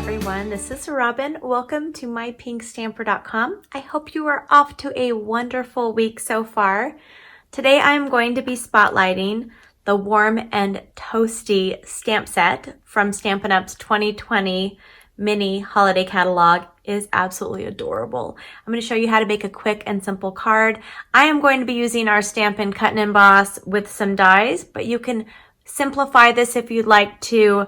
everyone, this is Robyn. Welcome to mypinkstamper.com. I hope you are off to a wonderful week so far. Today I'm going to be spotlighting the Warm and Toasty stamp set from Stampin' Up's 2020 mini holiday catalog. It is absolutely adorable. I'm going to show you how to make a quick and simple card. I am going to be using our Stampin' Cut and Emboss with some dies, but you can simplify this if you'd like to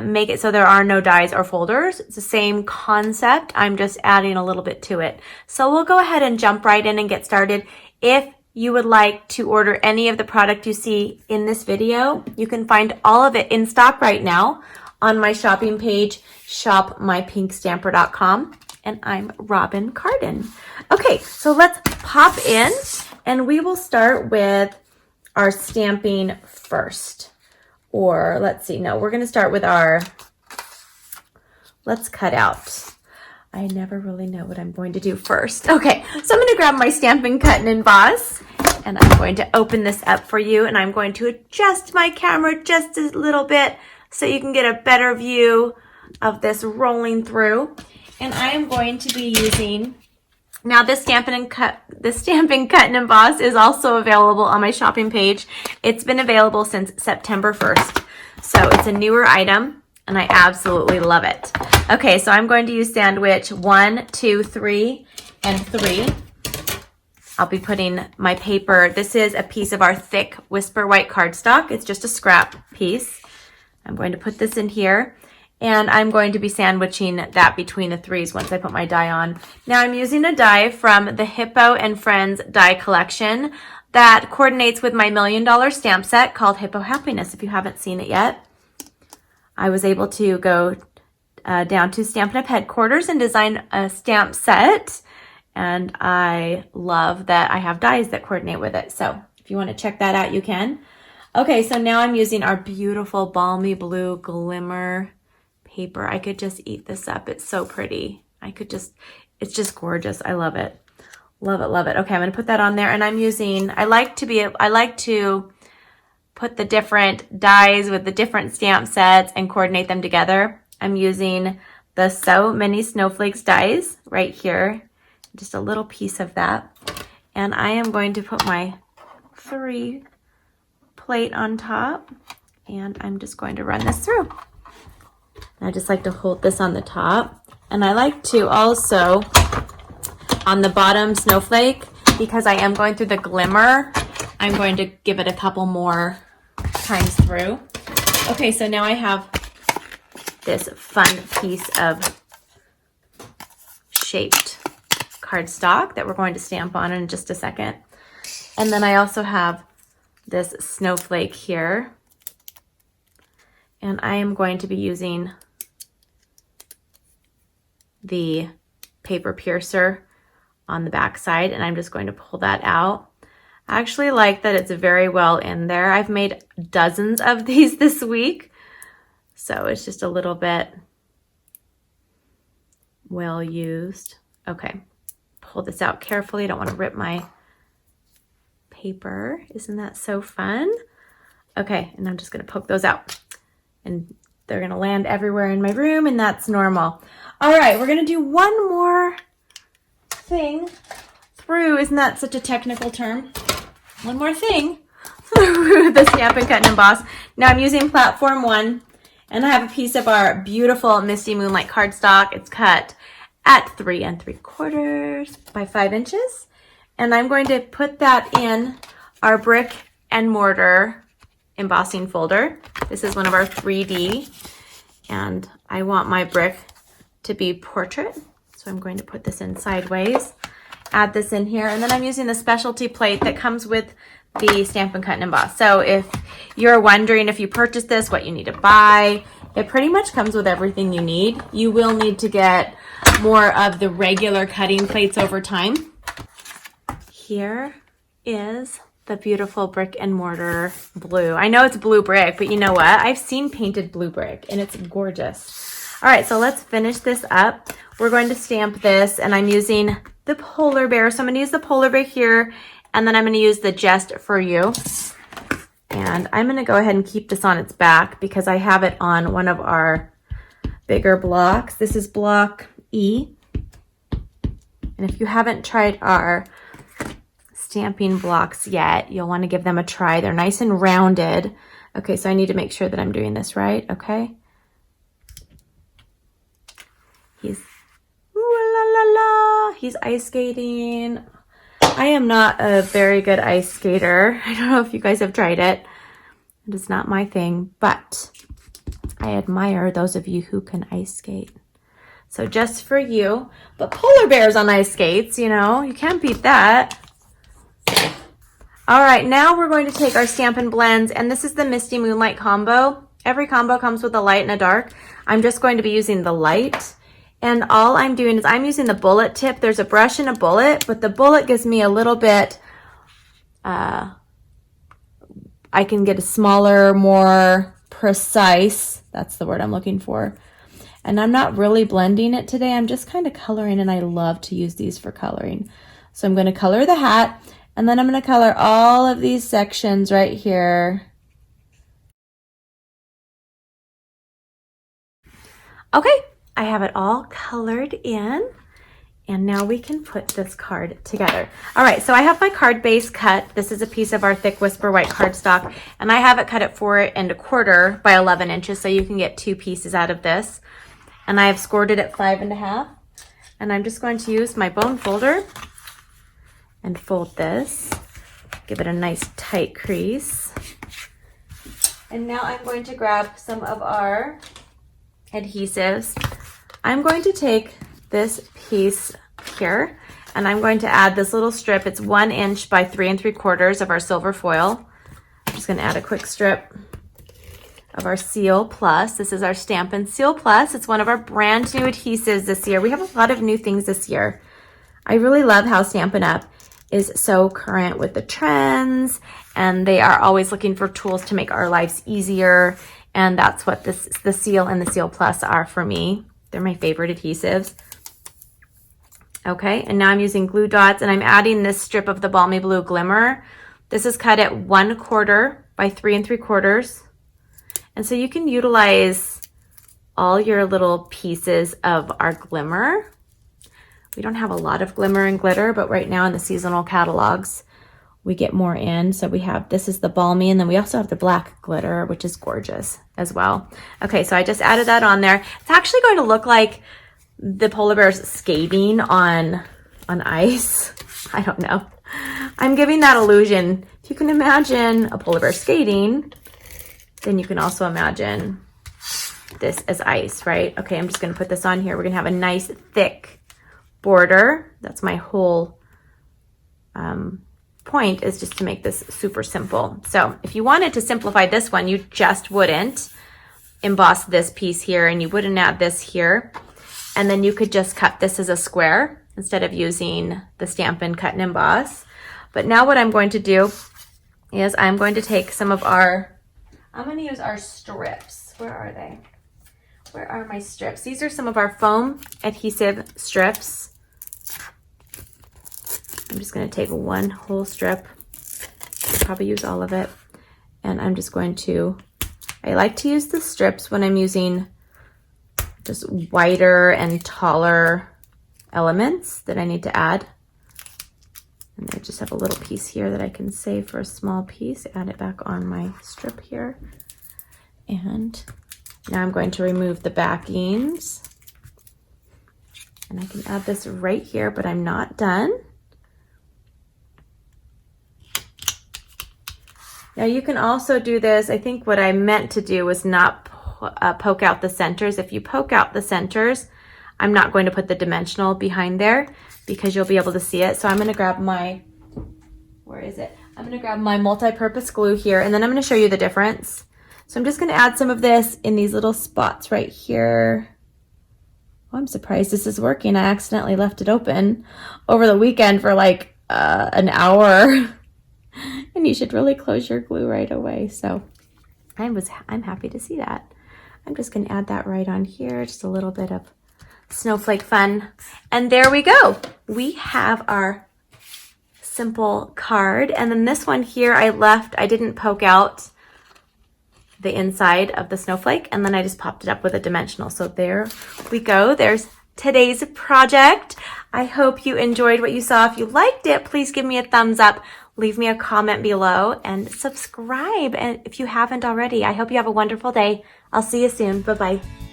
make it so there are no dies or folders. It's the same concept. I'm just adding a little bit to it. So we'll go ahead and jump right in and get started. If you would like to order any of the product you see in this video, you can find all of it in stock right now on my shopping page, shopmypinkstamper.com. And I'm Robyn Cardon. Okay, so let's pop in and we will start with our stamping first. Or let's see, no, we're going to start with our, let's cut out. I never really know what I'm going to do first. Okay, so I'm going to grab my Stampin' Cut and Emboss, and I'm going to open this up for you, and I'm going to adjust my camera just a little bit so you can get a better view of this rolling through. And I am going to be using, now this Stampin' Cut and Emboss is also available on my shopping page. It's been available since September 1st. So it's a newer item and I absolutely love it. Okay, so I'm going to use sandwich 1, 2, 3, and 3. I'll be putting my paper. This is a piece of our thick Whisper White cardstock. It's just a scrap piece. I'm going to put this in here. And I'm going to be sandwiching that between the threes once I put my die on. Now I'm using a die from the Hippo and Friends die collection that coordinates with my $1 Million stamp set called Hippo Happiness. If you haven't seen it yet, I was able to go down to Stampin' Up headquarters and design a stamp set. And I love that I have dies that coordinate with it. So if you want to check that out, you can. Okay, so now I'm using our beautiful Balmy Blue Glimmer paper. I could just eat this up. It's so pretty. It's just gorgeous. I love it. Love it, love it. Okay, I'm going to put that on there, and I'm using, I like to put the different dies with the different stamp sets and coordinate them together. I'm using the So Many Snowflakes dies right here. Just a little piece of that. And I am going to put my 3 plate on top, and I'm just going to run this through. I just like to hold this on the top. And I like to also, on the bottom snowflake, because I am going through the glimmer, I'm going to give it a couple more times through. Okay, so now I have this fun piece of shaped cardstock that we're going to stamp on in just a second. And then I also have this snowflake here. And I am going to be using the paper piercer on the back side, and I'm just going to pull that out. I actually like that it's very well in there. I've made dozens of these this week, so it's just a little bit well used. Okay, pull this out carefully. I don't want to rip my paper. Isn't that so fun? Okay, and I'm just going to poke those out, and they're going to land everywhere in my room, and that's normal. All right, we're going to do one more thing through. Isn't that such a technical term? One more thing through the Stampin' Cut and Emboss. Now I'm using platform 1, and I have a piece of our beautiful Misty Moonlight cardstock. It's cut at 3 3/4 by 5 inches. And I'm going to put that in our brick and mortar embossing folder. This is one of our 3D, and I want my brick to be portrait. So I'm going to put this in sideways, add this in here, and then I'm using the specialty plate that comes with the Stampin' Cut and Emboss. So if you're wondering if you purchase this, what you need to buy, it pretty much comes with everything you need. You will need to get more of the regular cutting plates over time. Here is the beautiful brick and mortar blue. I know it's blue brick, but you know what? I've seen painted blue brick, and it's gorgeous. All right, so let's finish this up. We're going to stamp this, and I'm using the polar bear. So I'm going to use the polar bear here, and then I'm going to use the Just For You. And I'm going to go ahead and keep this on its back because I have it on one of our bigger blocks. This is block E. And if you haven't tried our stamping blocks yet, you'll want to give them a try. They're nice and rounded. Okay, so I need to make sure that I'm doing this right, okay? He's, ooh la la la, he's ice skating. I am not a very good ice skater. I don't know if you guys have tried it. It is not my thing, but I admire those of you who can ice skate. So just for you, but polar bears on ice skates, you know, you can't beat that. All right, now we're going to take our Stampin' Blends, and this is the Misty Moonlight combo. Every combo comes with a light and a dark. I'm just going to be using the light, and all I'm doing is I'm using the bullet tip. There's a brush and a bullet, but the bullet gives me a little bit, I can get a smaller, more precise, that's the word I'm looking for. And I'm not really blending it today. I'm just kind of coloring, and I love to use these for coloring. So I'm going to color the hat, and then I'm going to color all of these sections right here. Okay, I have it all colored in, and now we can put this card together. All right, so I have my card base cut. This is a piece of our thick Whisper White cardstock, and I have it cut at 4 1/4 by 11 inches, so you can get 2 pieces out of this. And I have scored it at 5 1/2. And I'm just going to use my bone folder and fold this. Give it a nice tight crease. And now I'm going to grab some of our adhesives. I'm going to take this piece here, and I'm going to add this little strip. It's 1 inch by 3 3/4 of our silver foil. I'm just going to add a quick strip of our Seal Plus. This is our Stampin' Seal Plus. It's one of our brand new adhesives this year. We have a lot of new things this year. I really love how Stampin' Up! Is so current with the trends, and they are always looking for tools to make our lives easier, and that's what the Seal and the Seal Plus are for me. They're my favorite adhesives. Okay, and now I'm using glue dots, and I'm adding this strip of the Balmy Blue Glimmer. This is cut at 1/4 by 3 3/4. And so you can utilize all your little pieces of our glimmer. We don't have a lot of glimmer and glitter, but right now in the seasonal catalogs, we get more in. So we have, this is the Balmy, and then we also have the black glitter, which is gorgeous as well. Okay, so I just added that on there. It's actually going to look like the polar bear's skating on ice. I don't know. I'm giving that illusion. If you can imagine a polar bear skating, then you can also imagine this as ice, right? Okay, I'm just gonna put this on here. We're gonna have a nice thick border. That's my whole point, is just to make this super simple. So if you wanted to simplify this one, you just wouldn't emboss this piece here, and you wouldn't add this here. And then you could just cut this as a square instead of using the Stampin' Cut and Emboss. But now what I'm going to do is I'm going to take some of I'm going to use our strips. Where are they? Where are my strips? These are some of our foam adhesive strips. I'm just going to take one whole strip. I'll probably use all of it. And I'm just going to, I like to use the strips when I'm using just wider and taller elements that I need to add. And I just have a little piece here that I can save for a small piece, add it back on my strip here. And now I'm going to remove the backings. And I can add this right here, but I'm not done. Now you can also do this. I think what I meant to do was not poke out the centers. If you poke out the centers, I'm not going to put the dimensional behind there because you'll be able to see it. So I'm going to grab my, where is it? I'm going to grab my multi-purpose glue here, and then I'm going to show you the difference. So I'm just going to add some of this in these little spots right here. Oh, I'm surprised this is working. I accidentally left it open over the weekend for like an hour. And you should really close your glue right away. So I'm happy to see that. I'm just going to add that right on here, just a little bit of snowflake fun. And there we go. We have our simple card. And then this one here I didn't poke out the inside of the snowflake, and then I just popped it up with a dimensional. So there we go. There's today's project. I hope you enjoyed what you saw. If you liked it, please give me a thumbs up, leave me a comment below, and subscribe. And if you haven't already, I hope you have a wonderful day. I'll see you soon. Bye-bye.